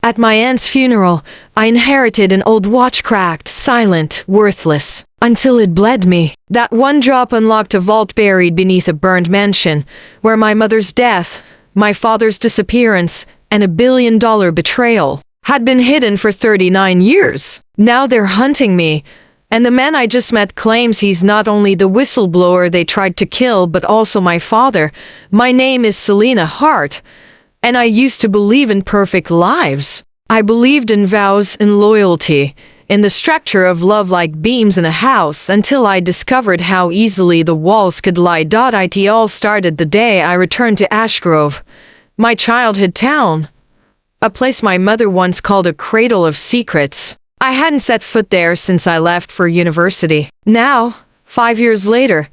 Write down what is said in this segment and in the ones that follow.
At my aunt's funeral, I inherited an old watch, cracked, silent, worthless, until it bled me. That one drop unlocked a vault buried beneath a burned mansion, where my mother's death, my father's disappearance, and $1 billion betrayal had been hidden for 39 years. Now they're hunting me, and the man I just met claims he's not only the whistleblower they tried to kill but also my father. My name is Celina Hart, and I used to believe in perfect lives. I believed in vows and loyalty, in the structure of love like beams in a house, until I discovered how easily the walls could lie. It all started the day I returned to Ashgrove, my childhood town, a place my mother once called a cradle of secrets. I hadn't set foot there since I left for university. Now, 5 years later,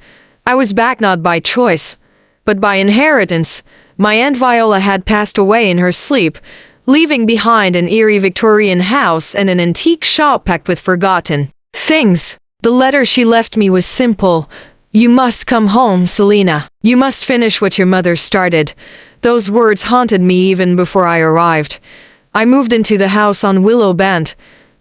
I was back not by choice, but by inheritance. My Aunt Viola had passed away in her sleep, leaving behind an eerie Victorian house and an antique shop packed with forgotten things. The letter she left me was simple. "You must come home, Celina. You must finish what your mother started." Those words haunted me even before I arrived. I moved into the house on Willow Bend,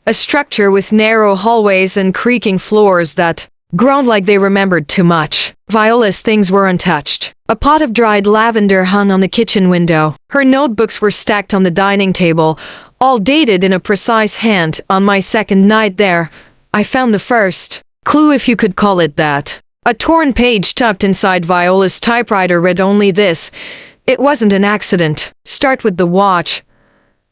a structure with narrow hallways and creaking floors that groaned like they remembered too much. Viola's things were untouched. A pot of dried lavender hung on the kitchen window. Her notebooks were stacked on the dining table, all dated in a precise hand. On my second night there, I found the first clue, if you could call it that. A torn page tucked inside Viola's typewriter read only this: "It wasn't an accident. Start with the watch."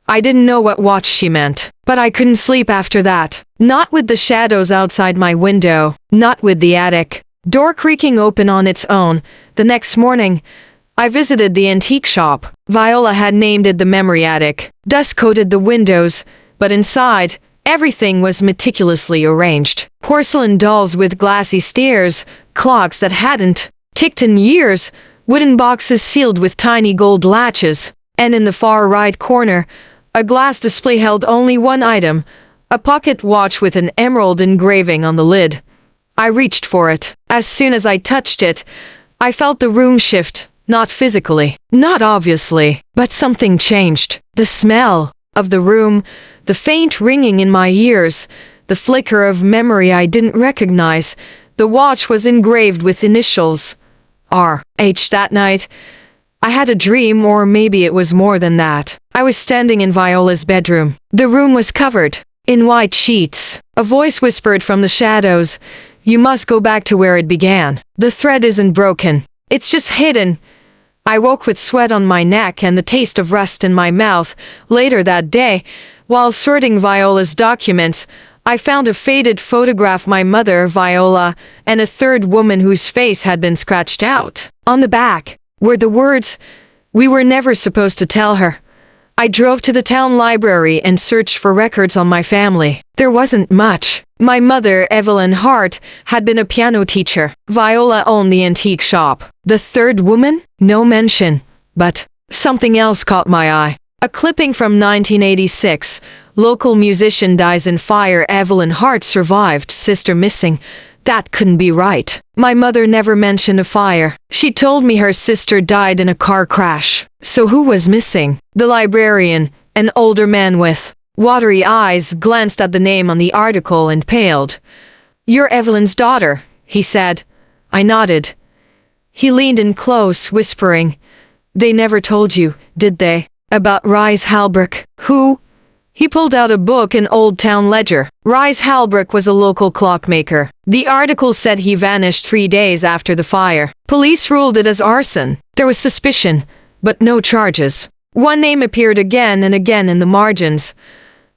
I didn't know what watch she meant, but I couldn't sleep after that. Not with the shadows outside my window, not with the attic door creaking open on its own. The next morning, I visited the antique shop. Viola had named it the Memory Attic. Dust coated the windows, but inside, everything was meticulously arranged. Porcelain dolls with glassy stares, clocks that hadn't ticked in years, wooden boxes sealed with tiny gold latches, and in the far right corner, a glass display held only one item, a pocket watch with an emerald engraving on the lid. I reached for it. As soon as I touched it, I felt the room shift, not physically, not obviously, but something changed. The smell of the room, the faint ringing in my ears, the flicker of memory I didn't recognize. The watch was engraved with initials R.H. That night, I had a dream, or maybe it was more than that. I was standing in Viola's bedroom. The room was covered in white sheets. A voice whispered from the shadows, "You must go back to where it began. The thread isn't broken. It's just hidden." I woke with sweat on my neck and the taste of rust in my mouth. Later that day, while sorting Viola's documents, I found a faded photograph, my mother, Viola, and a third woman whose face had been scratched out. On the back were the words, "We were never supposed to tell her." I drove to the town library and searched for records on my family. There wasn't much. My mother, Evelyn Hart, had been a piano teacher. Viola owned the antique shop. The third woman? No mention. But something else caught my eye. A clipping from 1986. Local musician dies in fire. Evelyn Hart survived. Sister missing. That couldn't be right. My mother never mentioned a fire. She told me her sister died in a car crash. So who was missing? The librarian, an older man with watery eyes, glanced at the name on the article and paled. "You're Evelyn's daughter," he said. I nodded. He leaned in close, whispering, "They never told you, did they, about Rhys Halbrook?" "Who?" He pulled out a book, an old town ledger. Rhys Halbrook was a local clockmaker. The article said he vanished 3 days after the fire. Police ruled it as arson. There was suspicion, but no charges. One name appeared again and again in the margins.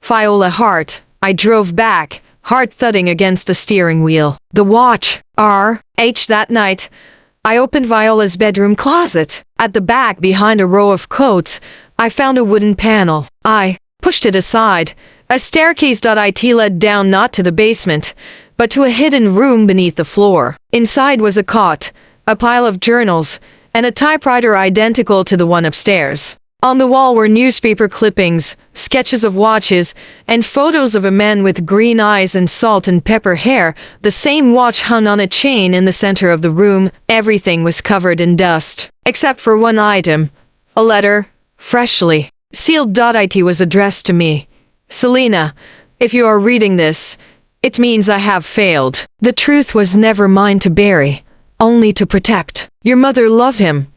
Viola Hart. I drove back, heart thudding against the steering wheel. The watch. R.H. That night, I opened Viola's bedroom closet. At the back, behind a row of coats, I found a wooden panel. I pushed it aside. A staircase. It led down not to the basement, but to a hidden room beneath the floor. Inside was a cot, a pile of journals, and a typewriter identical to the one upstairs. On the wall were newspaper clippings, sketches of watches, and photos of a man with green eyes and salt and pepper hair. The same watch hung on a chain in the center of the room. Everything was covered in dust, except for one item, a letter, freshly Sealed. It was addressed to me. Celina, if you are reading this, it means I have failed. The truth was never mine to bury, only to protect. Your mother loved him,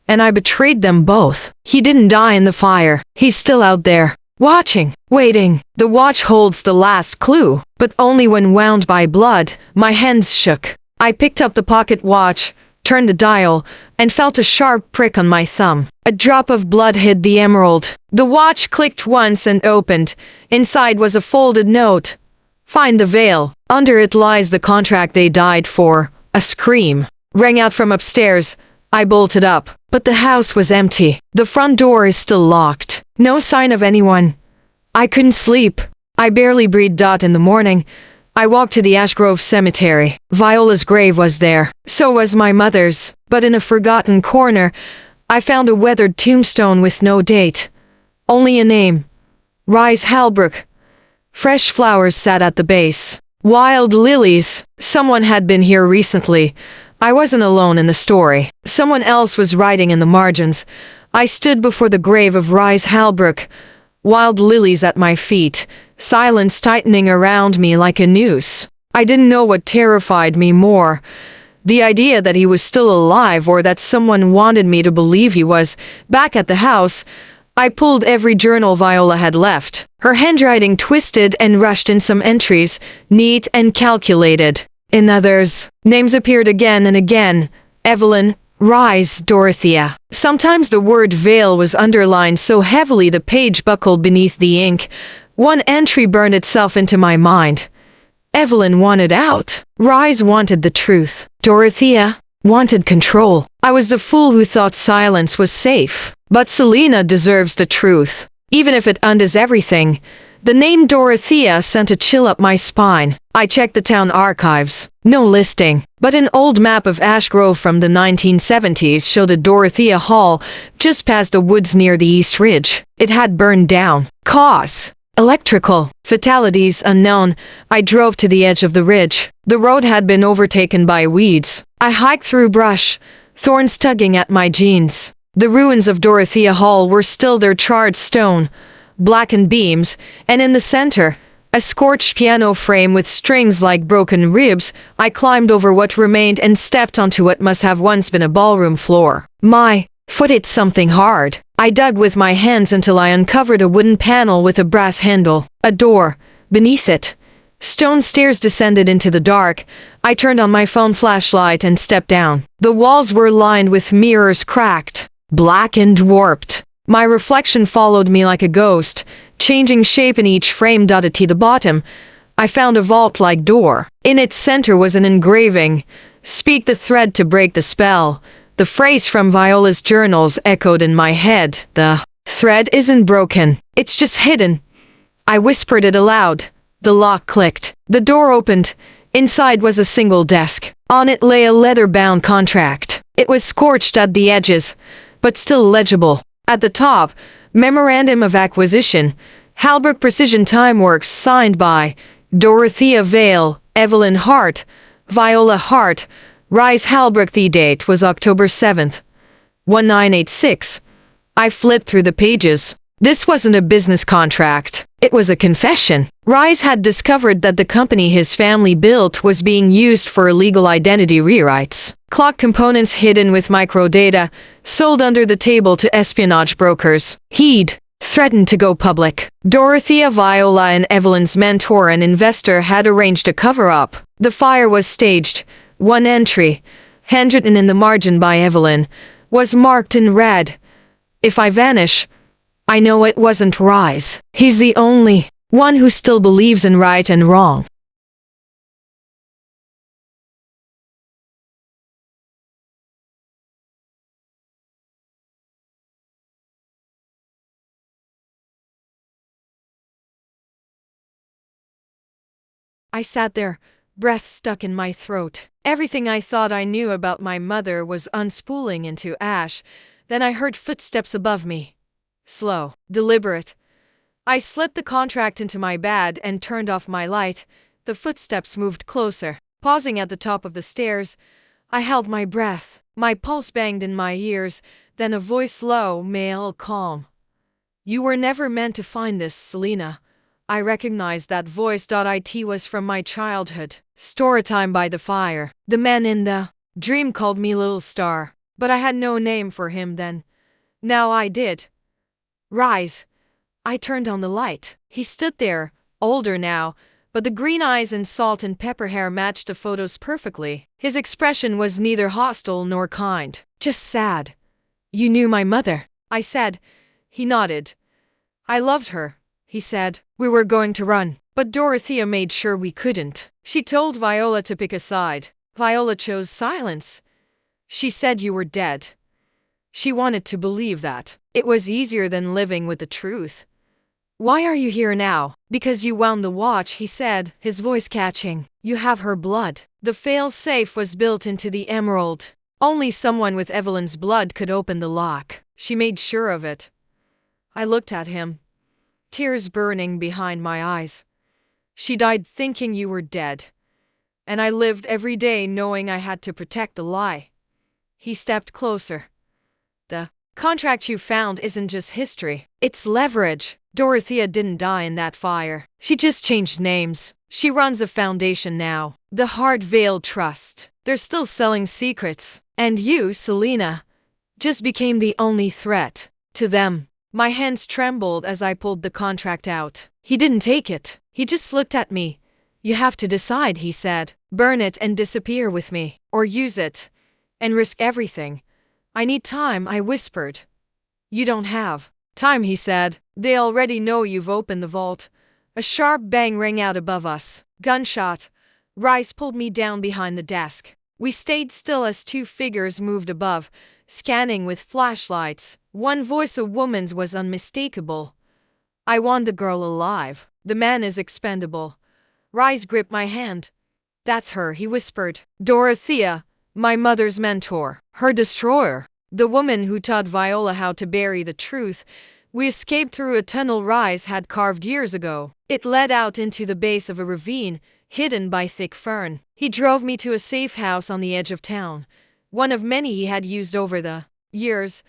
and I betrayed them both. He didn't die in the fire. He's still out there, watching, waiting. The watch holds the last clue, but only when wound by blood. My hands shook. I picked up the pocket watch, turned the dial, and felt a sharp prick on my thumb. A drop of blood hid the emerald. The watch clicked once and opened. Inside was a folded note. Find the veil. Under it lies the contract they died for. A scream rang out from upstairs. I bolted up, but the house was empty. The front door is still locked. No sign of anyone. I couldn't sleep. I barely breathed. In the morning, I walked to the Ash Grove Cemetery. Viola's grave was there. So was my mother's. But in a forgotten corner, I found a weathered tombstone with no date. Only a name. Rise Halbrook. Fresh flowers sat at the base. Wild lilies. Someone had been here recently. I wasn't alone in the story. Someone else was writing in the margins. I stood before the grave of Rise Halbrook. Wild lilies at my feet. Silence tightening around me like a noose. I didn't know what terrified me more. The idea that he was still alive, or that someone wanted me to believe he was. Back at the house, I pulled every journal Viola had left. Her handwriting twisted and rushed in some entries, neat and calculated. In others, names appeared again and again. Evelyn, Rise, Dorothea. Sometimes the word veil was underlined so heavily the page buckled beneath the ink. One entry burned itself into my mind. Evelyn wanted out. Rise wanted the truth. Dorothea wanted control. I was the fool who thought silence was safe. But Celina deserves the truth, even if it undoes everything. The name Dorothea sent a chill up my spine. I checked the town archives. No listing, but an old map of Ash Grove from the 1970s showed a Dorothea Hall just past the woods near the East Ridge. It had burned down. Cause: electrical. Fatalities unknown. I drove to the edge of the ridge. The road had been overtaken by weeds. I hiked through brush, thorns tugging at my jeans. The ruins of Dorothea Hall were still their charred stone, blackened beams, and in the center, a scorched piano frame with strings like broken ribs. I climbed over what remained and stepped onto what must have once been a ballroom floor. My foot hit something hard. I dug with my hands until I uncovered a wooden panel with a brass handle. A door. Beneath it, stone stairs descended into the dark. I turned on my phone flashlight and stepped down. The walls were lined with mirrors, cracked, black and warped. My reflection followed me like a ghost, changing shape in each frame. To the bottom, I found a vault-like door. In its center was an engraving. Speak the thread to break the spell. The phrase from Viola's journals echoed in my head. The thread isn't broken. It's just hidden. I whispered it aloud. The lock clicked. The door opened. Inside was a single desk. On it lay a leather-bound contract. It was scorched at the edges, but still legible. At the top, Memorandum of Acquisition, Halbrook Precision Time Works, signed by Dorothea Vale, Evelyn Hart, Viola Hart, Rise Halbrook. The date was October 7th, 1986. I flipped through the pages. This wasn't a business contract. It was a confession. Rise had discovered that the company his family built was being used for illegal identity rewrites. Clock components hidden with microdata, sold under the table to espionage brokers. He'd threatened to go public. Dorothea, Viola, and Evelyn's mentor and investor had arranged a cover-up. The fire was staged. One entry, handwritten in the margin by Evelyn, was marked in red. If I vanish, I know it wasn't Rise. He's the only one who still believes in right and wrong. I sat there, breath stuck in my throat. Everything I thought I knew about my mother was unspooling into ash. Then I heard footsteps above me. Slow, deliberate. I slipped the contract into my bag and turned off my light. The footsteps moved closer. Pausing at the top of the stairs, I held my breath. My pulse banged in my ears, then a voice, low, male, calm. You were never meant to find this, Celina. I recognized that voice. It was from my childhood. Storytime by the fire. The man in the dream called me Little Star, but I had no name for him then. Now I did. Rise. I turned on the light. He stood there, older now, but the green eyes and salt and pepper hair matched the photos perfectly. His expression was neither hostile nor kind, just sad. You knew my mother, I said. He nodded. I loved her, he said. We were going to run, but Dorothea made sure we couldn't. She told Viola to pick a side. Viola chose silence. She said you were dead. She wanted to believe that. It was easier than living with the truth. Why are you here now? Because you wound the watch, he said, his voice catching. You have her blood. The fail-safe was built into the emerald. Only someone with Evelyn's blood could open the lock. She made sure of it. I looked at him, tears burning behind my eyes. She died thinking you were dead. And I lived every day knowing I had to protect the lie. He stepped closer. The contract you found isn't just history. It's leverage. Dorothea didn't die in that fire. She just changed names. She runs a foundation now. The Hart Veil Trust. They're still selling secrets. And you, Celina, just became the only threat to them. My hands trembled as I pulled the contract out. He didn't take it. He just looked at me. You have to decide, he said. Burn it and disappear with me. Or use it and risk everything. I need time, I whispered. You don't have time, he said. They already know you've opened the vault. A sharp bang rang out above us. Gunshot. Rice pulled me down behind the desk. We stayed still as two figures moved above, scanning with flashlights. One voice, a woman's, was unmistakable. I want the girl alive. The man is expendable. Rice gripped my hand. That's her, he whispered. Dorothea, my mother's mentor, her destroyer, the woman who taught Viola how to bury the truth. We escaped through a tunnel Rice had carved years ago. It led out into the base of a ravine, hidden by thick fern. He drove me to a safe house on the edge of town, one of many he had used over the years.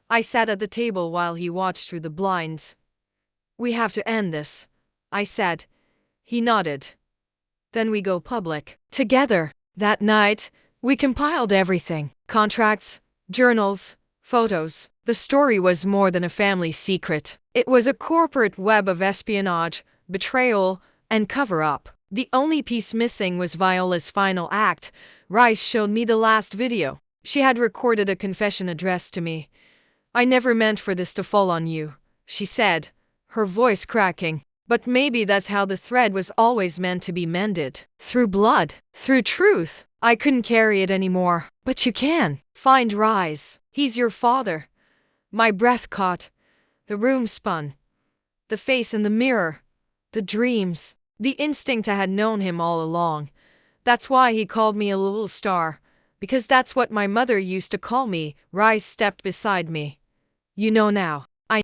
I sat at the table while he watched through the blinds. We have to end this, I said. He nodded. Then we go public. Together. That night, we compiled everything. Contracts, journals, photos. The story was more than a family secret. It was a corporate web of espionage, betrayal, and cover-up. The only piece missing was Viola's final act. Rice showed me the last video. She had recorded a confession addressed to me. I never meant for this to fall on you, she said, her voice cracking. But maybe that's how the thread was always meant to be mended. Through blood, through truth. I couldn't carry it anymore. But you can. Find Rice. He's your father. My breath caught. The room spun. The face in the mirror. The dreams. The instinct. I had known him all along. That's why he called me a little star. Because that's what my mother used to call me. Rice stepped beside me. You know now.